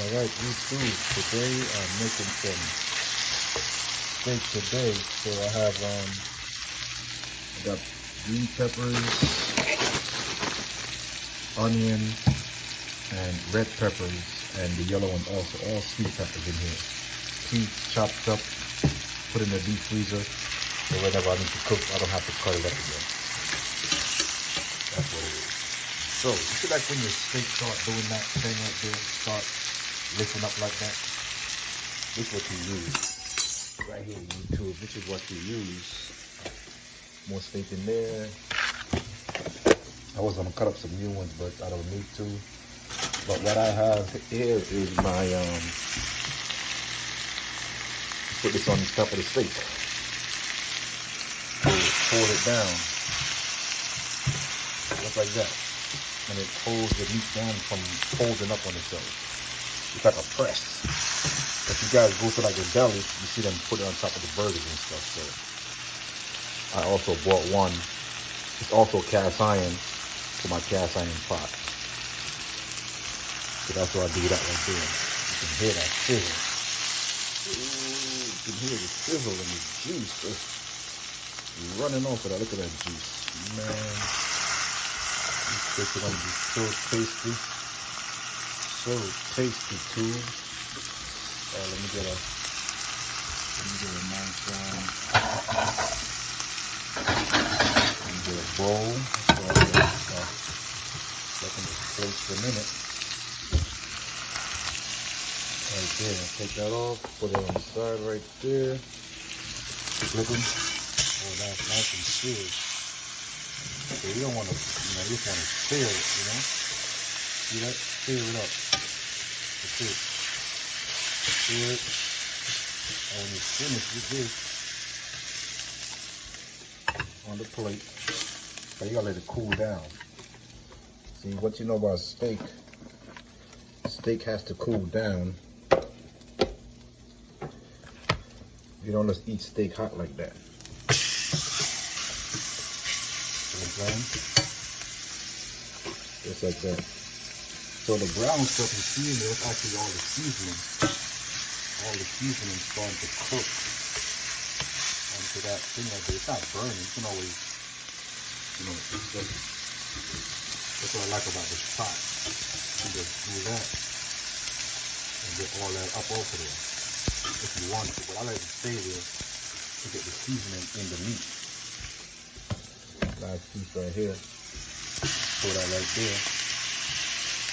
Alright, YouTube, today I'm making some steak today. So I have got green peppers, onion, and red peppers, and the yellow one also, all sweet peppers in here. Cubed, chopped up, put in the deep freezer, so whenever I need to cook, I don't have to cut it up again. That's what it is. So, you feel like when your steak start doing that thing right there, start lifting up like that, this is what you use. Right here, YouTube, this is what you use. More steak in there. I was gonna cut up some new ones, but I don't need to. But what I have here is my, put this on the top of the steak. So hold it down, just like that. And it holds the meat down from folding up on itself. It's like a press. If you guys go to like a deli, you see them put it on top of the burgers and stuff. So I also bought one. It's also cast iron for my cast iron pot. So that's why I do that right there. You can hear that sizzle. Ooh, you can hear the sizzle and the juice. It's running off of that. Look at that juice. Man. These steaks are going to be so tasty. So tasty too. Let me get a nice let me get a bowl. So let me just place for a minute. Right there. Take that off. Put it on the side right there. Flip them. Oh, that's nice and seared. So you don't want to, you just want to sear it, See that? Sear it up. That's it. Sear it. And when you're finished with this, on the plate, so you gotta let it cool down. See, what you know about steak, steak has to cool down. You don't just eat steak hot like that. Just like that. So the brown stuff you see in there is actually all the seasoning. All the seasoning starting to cook onto that thing right there. It's not burning. You can always, that's what I like about this pot. You can just do that and get all that up off of there if you want to. But I like to stay there to get the seasoning in the meat. Nice piece right here. Put that right there.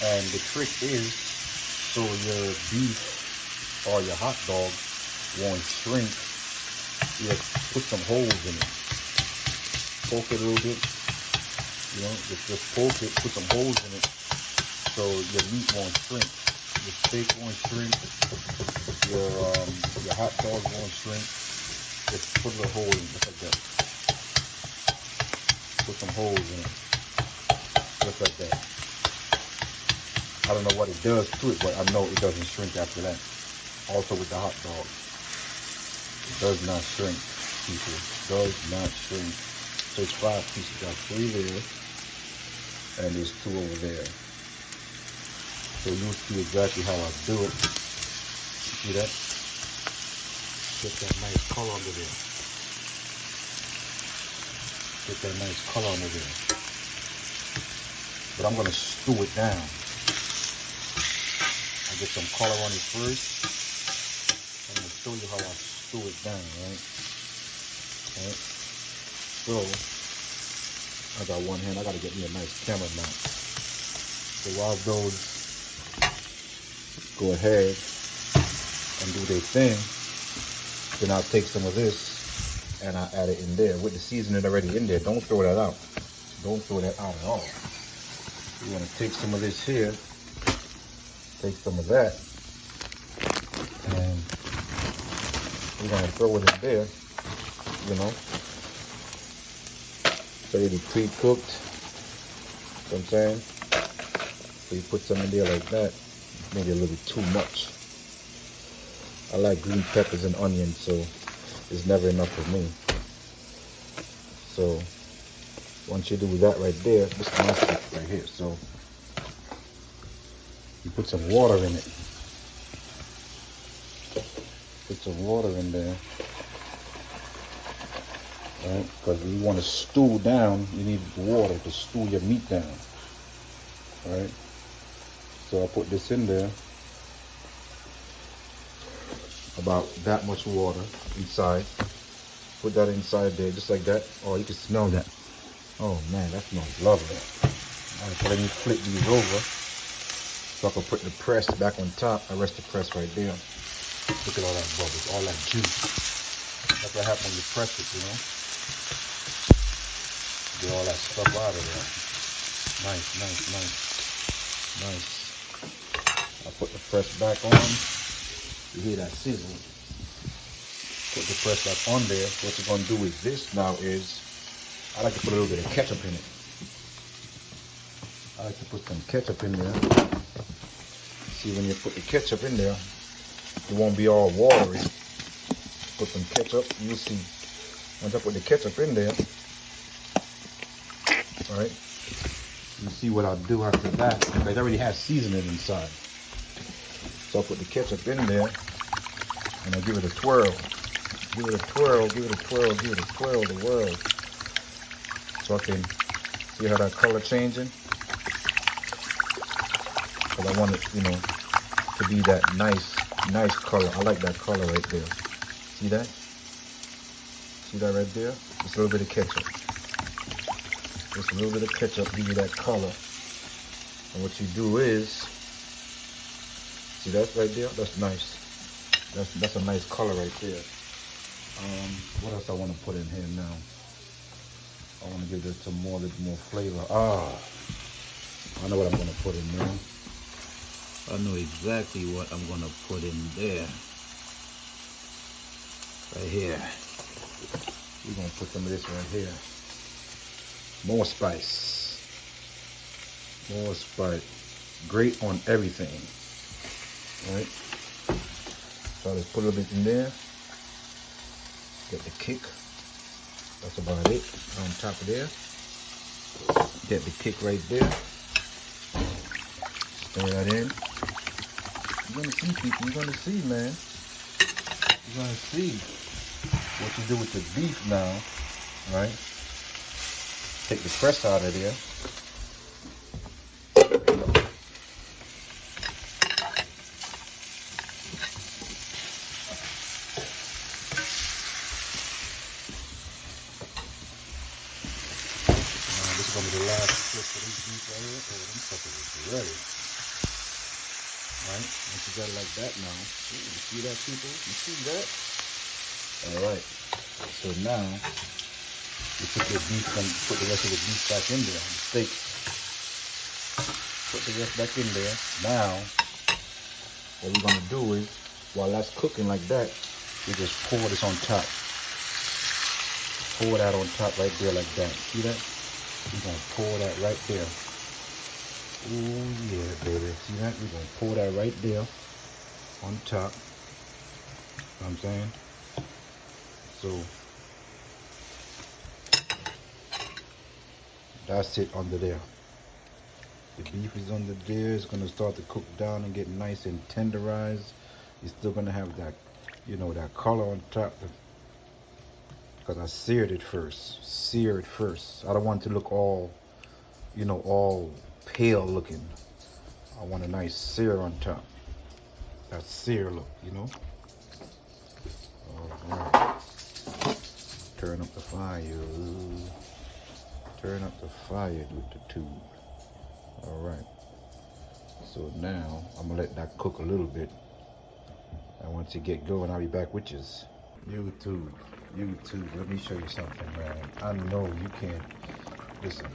And the trick is, so your beef or your hot dog won't shrink, you put some holes in it. Poke it a little bit. Just poke it, put some holes in it so your meat won't shrink. Your steak won't shrink. Your hot dog won't shrink. Just put a hole in it, just like that. Put some holes in it, just like that. I don't know what it does to it, but I know it doesn't shrink after that. Also with the hot dog, it does not shrink, people. It does not shrink. So it's 5 pieces. Got 3 there, and there's 2 over there. So you'll see exactly how I do it. See that? Get that nice color under there. Get that nice color under there. But I'm gonna stew it down. I get some color on it first. I'm gonna show you how I stew it down, right? So I got one hand. I gotta get me a nice camera mount. So while those go ahead and do their thing, then I'll take some of this and I add it in there with the seasoning already in there. Don't throw that out. Don't throw that out at all. You want to take some of this here, take some of that, and we're going to throw it in there, It's already pre-cooked, you know what I'm saying? So you put some in there like that, maybe a little bit too much. I like green peppers and onions, so it's never enough for me. So once you do that right there, this is my stick right here. So you put some water in it. Put some water in there. Right? Because you want to stew down, you need water to stew your meat down. Right? So I put this in there. About that much water inside. Put that inside there, just like that. Oh, you can smell that. Oh man, that smells lovely. Alright, so let me flip these over so I can put the press back on top. I rest the press right there. Look at all that bubbles, all that juice. That's what happens when you press it, you know. Get all that stuff out of there. Nice, nice, nice, nice. I put the press back on. You hear that sizzle. Put the press back on there. What you're gonna do with this now is, I like to put a little bit of ketchup in it. I like to put some ketchup in there. See, when you put the ketchup in there, it won't be all watery. Put some ketchup, you'll see. Once I put the ketchup in there, all right, you see what I'll do after that. Because it already has seasoning inside. So I'll put the ketchup in there, and I'll give it a twirl. Give it a twirl, give it a twirl, give it a twirl, the world. So I can see how that color changing. Because I want it, you know, to be that nice color. I like that color right there. See that? See that right there? Just a little bit of ketchup. Just a little bit of ketchup, give you that color. And what you do is, see that right there? That's nice. That's a nice color right there. What else I want to put in here now? I want to give this some more, a little more flavor. I know what I'm going to put in there. I know exactly what I'm going to put in there. Right here. We're going to put some of this right here. More spice. More spice. Great on everything. All right. So let's put a little bit in there. Get the kick. That's about it. On top of there. Get the kick right there. Stir that in. You're gonna see, people. You're gonna see, man. You're gonna see what you do with the beef now, right? Take the press out of there. This is gonna be the last clip for these beef right here. Oh, them suckers is ready. Right? Once you got it like that now, ooh, you see that, people? You see that? All right. So now you put your beef and put the rest of the beef back in there. The steak. Put the rest back in there. Now, what we're gonna do is, while that's cooking like that, we just pour this on top. Pour that on top right there like that. See that? We're gonna pour that right there. Oh yeah, baby. See that? We're gonna pour that right there on top. You know what I'm saying? So that's it under there. The beef is under there. It's gonna start to cook down and get nice and tenderized. You're still gonna have that, you know, that color on top. Because I seared it first. Sear it first. I don't want it to look all, you know, all pale looking. I want a nice sear on top. That sear look, you know. All right. Turn up the fire. Turn up the fire with the tube. All right. So now I'm gonna let that cook a little bit. And once you get going, I'll be back with you. YouTube, let me show you something, man. I know you can't, listen,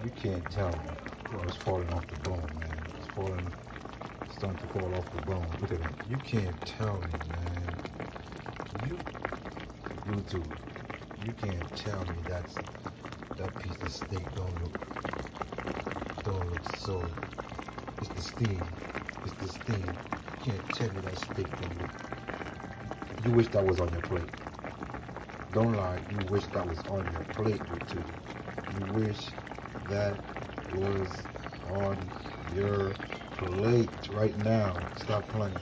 you can't tell me. Oh, it's falling off the bone, man. It's starting to fall off the bone. Look at that. You can't tell me, man. YouTube, you can't tell me that piece of steak don't look so, it's the steam. You can't tell me that steak don't look. You wish that was on your plate. Don't lie, you wish that was on your plate, YouTube. You wish that was on your plate right now. Stop playing.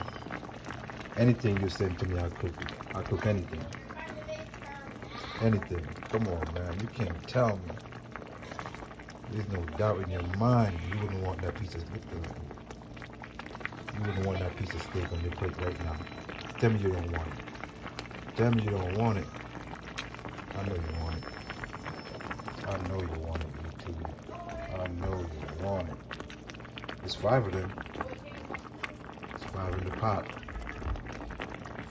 Anything you send to me, I'll cook it. I'll cook anything. Anything. Come on, man. You can't tell me. There's no doubt in your mind you wouldn't want that piece of steak. You wouldn't want that piece of steak on your plate right now. Tell me you don't want it. Tell me you don't want it. I know you want it. I know you want it, YouTube. I know you want it. There's 5 of them. There's 5 in the pot.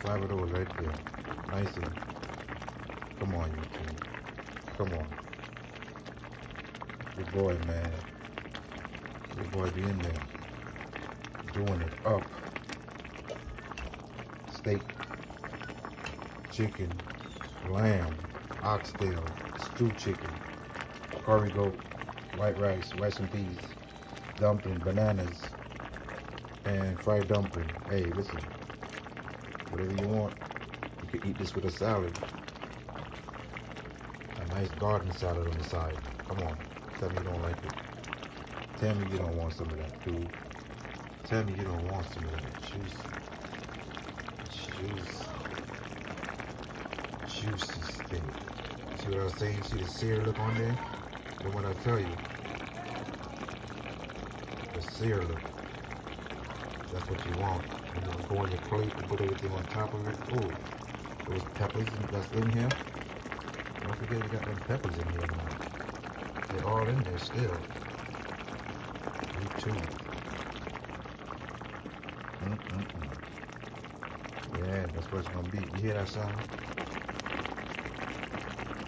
5 of those right there. Nice and. Come on, YouTube. Come on. Your boy, man. Your boy be in there. Doing it up. Steak. Chicken. Lamb. Oxtail. Stewed chicken. Curry goat. White rice. Rice and peas. Dumpling. Bananas. And fried dumpling. Hey, listen. Whatever you want. You can eat this with a salad. A nice garden salad on the side. Come on. Tell me you don't like it. Tell me you don't want some of that, dude. Tell me you don't want some of that juicy steak. See what I was saying? See the sear look on there? And what I tell you, the sear look. That's what you want. And then go on your plate and put everything on top of it. Oh, those peppers that's in here. Don't forget you got them peppers in here now. They're all in there still. Me too. Yeah, that's what it's gonna be. You hear that sound?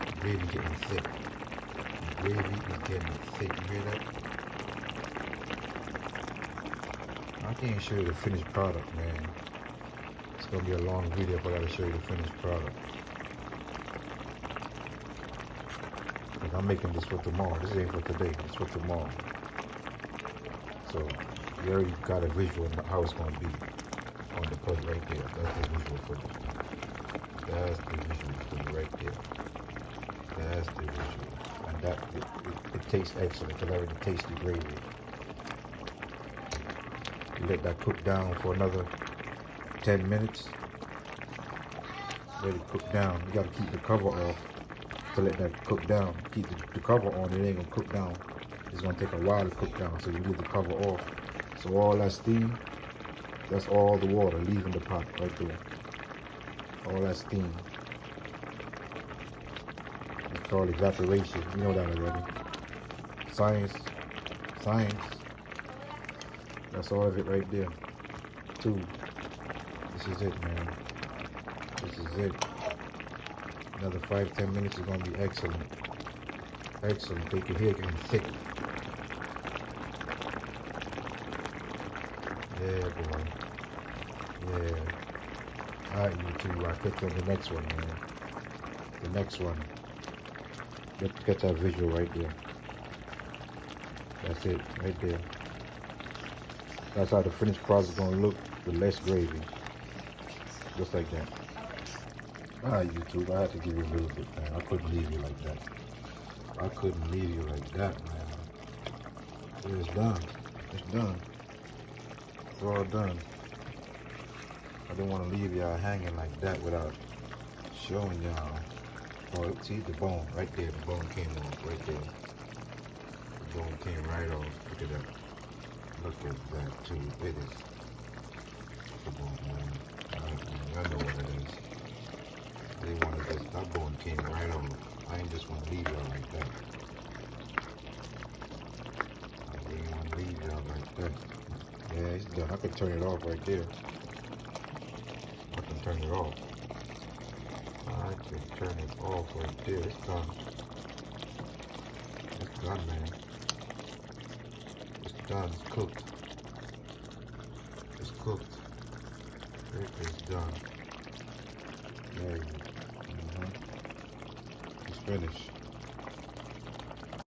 The gravy getting thick. The gravy is getting thick. You hear that? I can't show you the finished product, man. It's gonna be a long video if I gotta show you the finished product. I'm making this for tomorrow. This ain't for today. It's for tomorrow. So you already got a visual of how it's going to be on the plate right there. That's the visual for you. That's the visual for you right there. That's the visual. And that it tastes excellent. It's already tasty gravy. You let that cook down for another 10 minutes. Let it cook down. You got to keep the cover off to let that cook down. Keep the cover on, it ain't gonna cook down. It's gonna take a while to cook down, so you leave the cover off. So all that steam, that's all the water leaving the pot right there. All that steam. It's called evaporation. You know that already. Science. That's all of it right there. 2. This is it, man. This is it. Another 5-10 minutes is going to be excellent. Excellent. You can hear it getting thick. Yeah, boy. Yeah. Alright, YouTube. I'll catch you on the next one, man. The next one. Get that visual right there. That's it. Right there. That's how the finished product is going to look with less gravy. Just like that. Alright, YouTube, I had to give you a little bit, man. I couldn't leave you like that. I couldn't leave you like that, man. It's done. It's done. It's all done. I didn't want to leave y'all hanging like that without showing y'all. Oh, see the bone right there. The bone came off right there. The bone came right off. Look at that. Look at that, too. It is. The bone, man. I know what it is. They wanted this, that bone came right on. I ain't just want to leave y'all like that. I didn't want to leave y'all like that. Yeah, it's done. I can turn it off right there. I can turn it off. I can turn it off right there. It's done. It's done, man. It's done. It's cooked. It's cooked. It is done. There you go. It's finished.